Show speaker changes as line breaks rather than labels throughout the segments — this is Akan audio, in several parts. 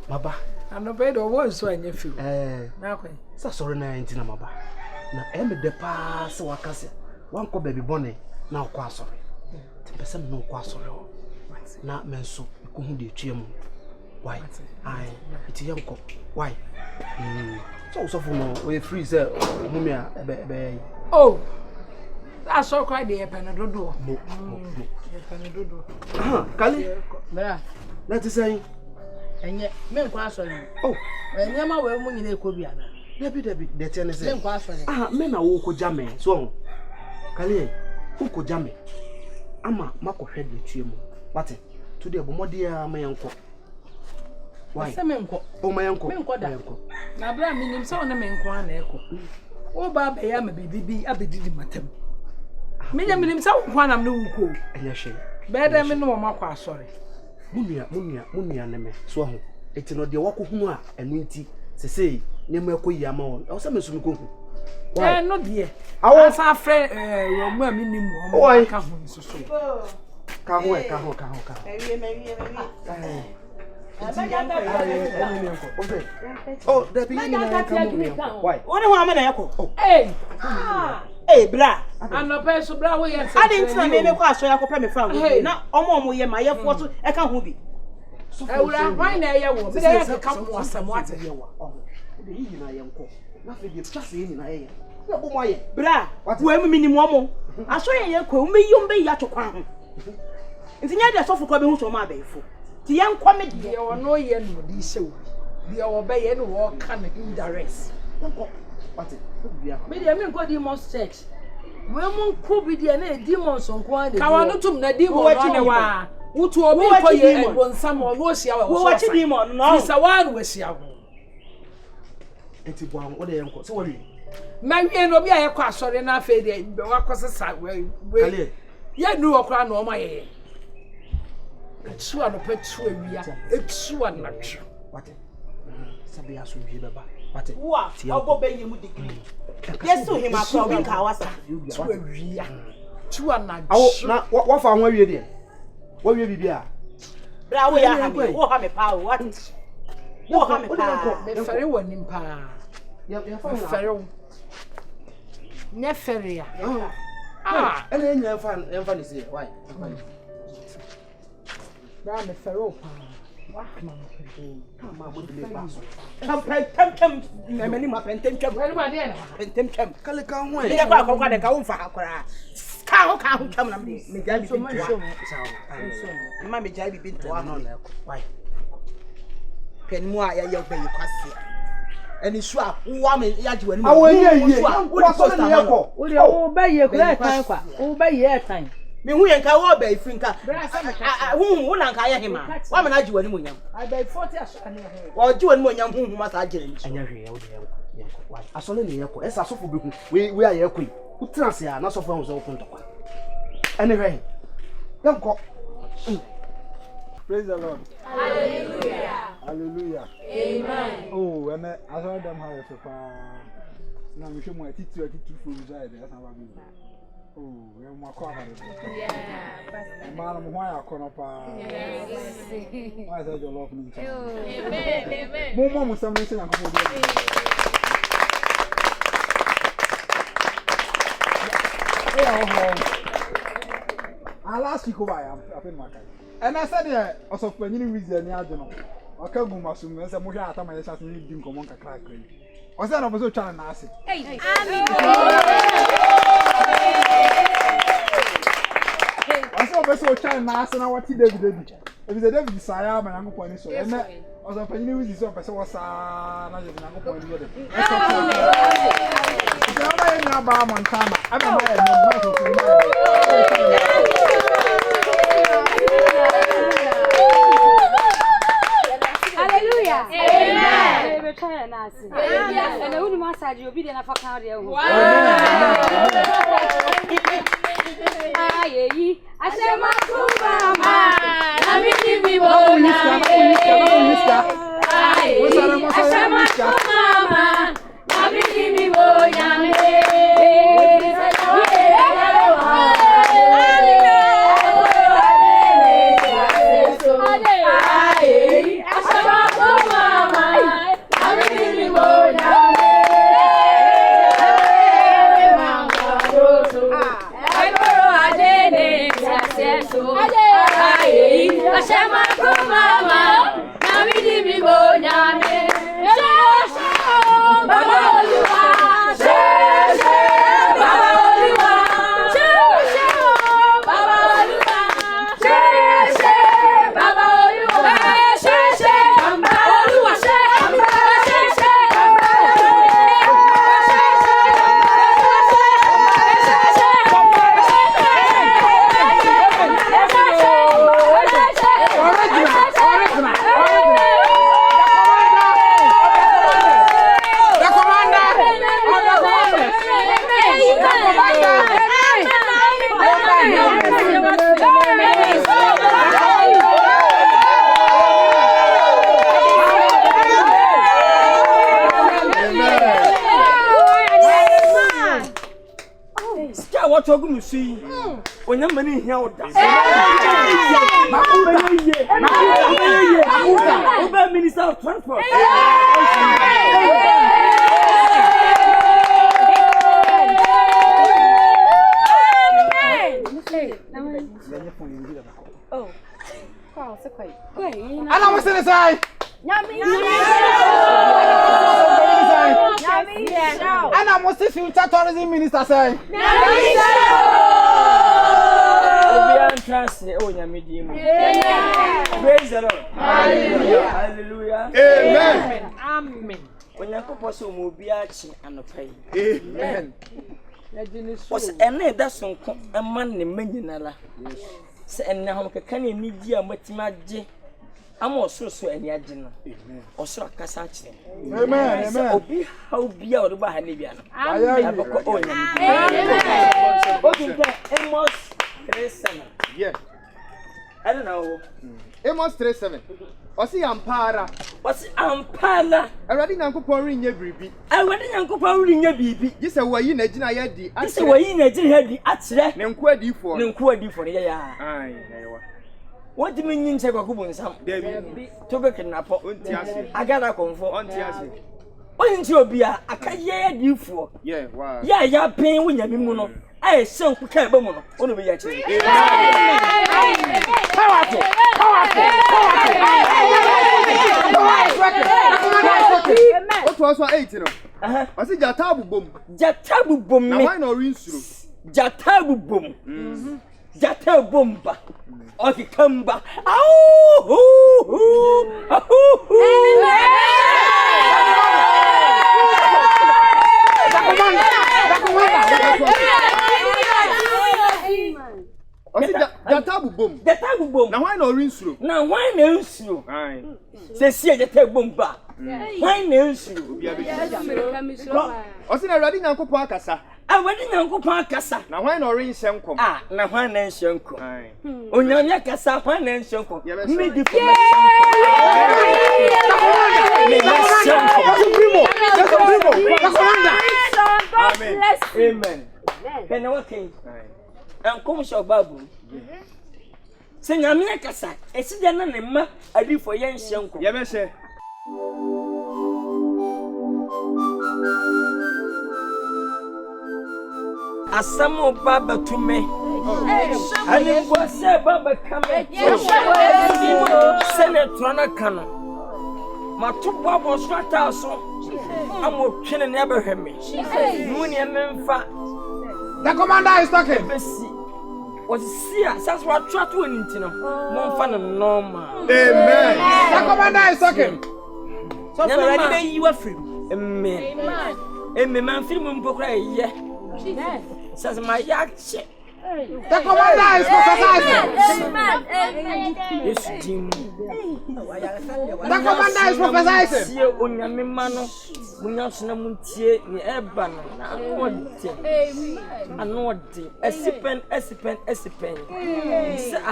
Maba.
I'm not bad or worse, so I knew you.
So sorry, 19, Maba. Now, Emmy de pass or Cassia. One co baby bonnet, now quite sorry. 10% no quite sorry. Not men so, you couldn't do chim. Why? It's a young cop. Why? So for no, we freeze Mumia.
Oh, that's so quite the Panado.
Kali, let us say.
And yet, men quite sorry. Oh, and Yama were moving a Kobiana.
Debbie, the tennis.
Men
are walk jamming. So, Kali, who could jam me? Ama, Marco head with you. What? Today, Bomodia, my uncle. Why? Oh, my uncle.
Now, Bram, meaning so on a man, one echo. Oh, Bab, I am a baby, I be did matem. Miniam himself, one I'm no cool.
And yes,
better than no more, sorry. Munia, name, so it's not the walk of Mua and Winty, say, Nemako Yamon, or some Sumuku. Why not, dear? I was our friend, minimum. Why can't so? Oh, there be why? What am I? Hey, bra. I'm not person, bra. I didn't know me because I could pay me from. Hey, now, almost my effort. I can't be. I will have mine. I will come to some water. Nothing you trust in I. Bra, what will minimum? I saw you, me, you may yet to come. It's not so for coming to my bay. The young comedy, you are no yen with these show. The obey and walk coming in the rest. What it? Maybe I mean, what demons sex. Women could be the demons on quality. I want to the demon. Who to obey for you when someone was your watch demon? No, it's a one was your. It's a one, what they uncle. So, maybe no be a quite sorry enough. They walk across the side where you knew a crown on my head. It's one of it's one not true. What? Somebody else will be the back. What? I'll go back you with the green. Yes, to him, I saw him. Two are not. What for where you did? What will you be? Brown, we are going to have a power. What? You have a power. The ferry one in power. You're ferry. Neferia. Ah, and then you're fun. Why? Brown the ferro. Come and it's swap. Woman, Yaji, and I will obey time. Me who yanka wo be finka who na nka ye hema wa me na ji wani munyam I be 40 asane he wo ji wani munyam hu ma sa agire nchi anya hwe wo de yanko wa asole ne yeko esa sofo be hu we aye ekoi wo transe ya na sofo hu so wo ntokwa ene hwe yanko.
Praise the Lord.
Hallelujah.
Hallelujah.
Amen.
Oh, and I saw them how it's now we show my teacher from inside. That's how I mean. Oh, you're my car.
Yeah,
Madam, why I call up?
Yes.
Why is that your love me?
Amen. Amen.
More mom, somebody saying, I last week over, I'm in my car. And I said, yeah, also for any reason, I don't know. I can't go my soon, as I'm more at my assassin, you didn't come on a crack. Was that also trying to ask it? I saw a vessel trying to ask, and I want to David. If it's a David desire, I'm an uncle point. So, and that was a penny with this person was an uncle point.
Hallelujah. Amen. And I would massage you, be the Nafakaria. I said, Mama, I'm making me bold. I said, Mama, I'm making me bold. Aseso. Aye. Ashema mama. Na mi mi bo nyame. Baba Oluwa. Baba Oluwa. Baba Oluwa. Baba Oluwa.
What you going to see? When you're many here, Minister of Transport.
Oh, wow, so quite.
And I was in the side. And I must see future tourism minister say.
Praise the Lord. Hallelujah. Hallelujah.
Amen.
Amen. When you go for some mobiachi and pay.
Amen.
Was any that's on a man named Menala. And now can you need you much magic? I'm also so any agenda. Also a Cassach.
Amen. Amen.
How be out of Bahanibian. Amos 37.
Yeah.
I don't know.
Amos 37. Osi ampara.
What's ampara?
Already nanko pouring your baby.
I went in go pouring your baby.
This is why you need na yedi.
This is why you need head atre.
Nenkwadi for.
Nenkwadi for ya.
Aye, ayewa.
What do you mean say kwakubon sam?
Debi.
To be kidnapper.
Onti ase.
Agada konfo.
Onti ase.
Onti obia akaye di for.
Yeah, wow.
Yeah, ya pen wunya mi mu no. Ai sen ku ka ba mu no. Ono be ya chi.
Powerful. What was 8 you know? I see Jatabu boom.
Jatabu boom.
Now why not rinse?
Jatabu boom. Jatabu bomba. Okay, come back.
Jatabu boom.
Jatabu boom.
Now why not rinse?
Now why not rinse?
Aye.
Say see Jatabu bomba. Why not rinse?
I see already nanko po akasa.
I went in Uncle Parkasa.
Now why not rinse enko?
Ah, now why not shanko?
Aye.
Onya kasa why not shanko? Me di for Amen. Can I king? And come show babu. Say nyame kasa. Esi dia na ne ma adi for yen shanko.
Ye be she.
Asamo baba to me. And it was say baba come. Senator Kana. My two baba straight out so. I'm working and never hear me. Mooney and Memphis.
The commander is talking.
Was see us, that's what try to win, you know. No fun and normal.
Amen. The commander is talking.
So already you are free. Amen. Amen. Man, film cry, yeah. Says my yak.
The commander is prophesizing.
Yes, Jim.
The commander is prophesizing.
See on your mano. When you're Mutie, the Eban, I know a sipping. I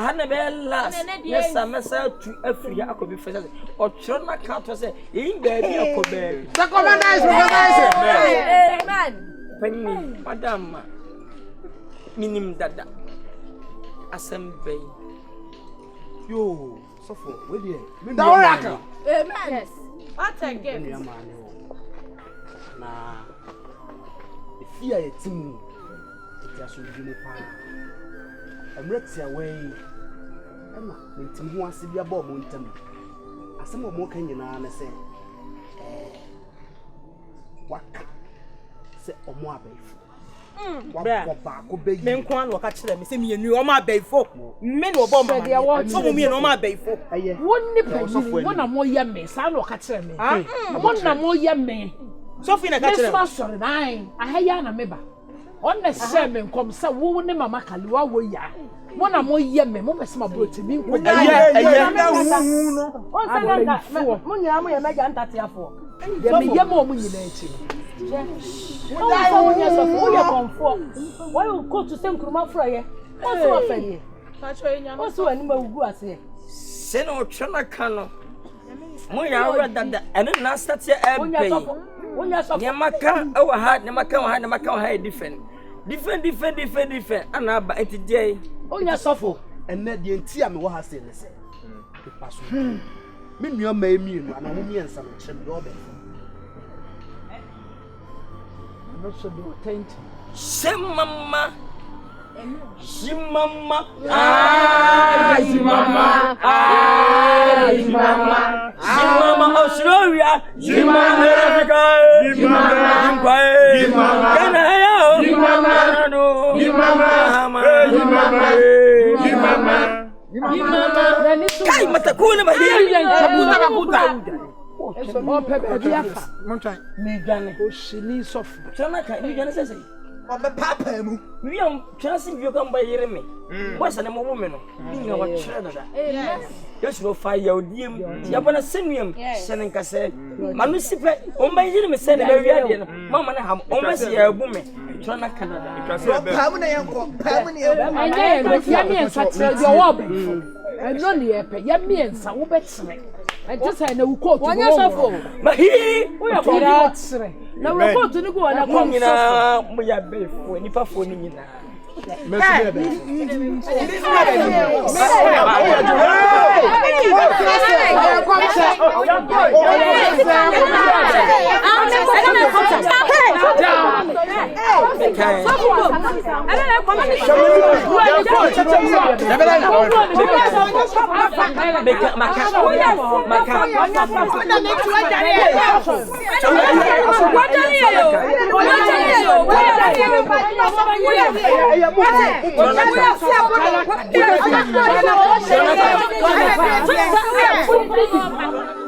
had a bell last. Yes, I myself to every I could be first. Or Chona can't say, in baby, I could bear.
The commander is prophesizing.
Amen.
Penny, Madame. Minim dada assembly.
Yo, so for where there?
The oracle.
Amen. Yes. What again?
Na if you are a team, it has to be pa. Emretia way. Emma, they tim who wants to be a bomb on them. As some more can you now say, what say or more baby.
Men kwan wo ka kire me se me enu o ma baifo men wo bom ma so mo me no ma baifo
wonni panyi wona mo ye me sa na o ka kire me wonna mo ye me
so fi na ka kire
me sorry nine ahaya na meba onna se me nkom se wo ne mama kalewa wo ya wona mo ye me mo pese ma broti mi nko
on se na mo nyira mo ye meja ntatiafo
ye me ye mo nyina echi
Why you go to send Kuruma Fryer? What's your affair? What's your animal who are saying?
Send or Chana Cano. Moya read that and then I start your air. When you're so Yamaka, our heart, Namaka, different. And I buy it today.
Oh, you're so
and then the entire me what has said. Mean your may mean, and I mean some children.
not so do tent.
Shimama. Shimama.
Shimama.
Shimama. Shimama Australia. Shimama Africa. Shimama. Canada. Shimama. Shimama. Kai matakuna mahiri. Kabuta.
Oh, Pepe, Biafra.
Me gane.
Oh, she needs soft.
Chana kai me gane sese. Obe papa mu. Me am chance bi o kan ba yire me. What's the name of woman no? Me nga wa chere dada. Yes. Yes no fire odiem. Ya bana senuam. Sene nkase. Manu sipe o ba yire me sene ba wiade no. Mama na ham o ba se ya bu me. Chana Canada.
Pam na yanko. Pam na yanko.
Anya me tia me ensa tere de wo be. Eno ne ye pe. Ya me ensa wo be tere. I just had no coat. One year so
Mahi, we are for
that. Now we're going to go and I'm going
to we are for any performing.
What?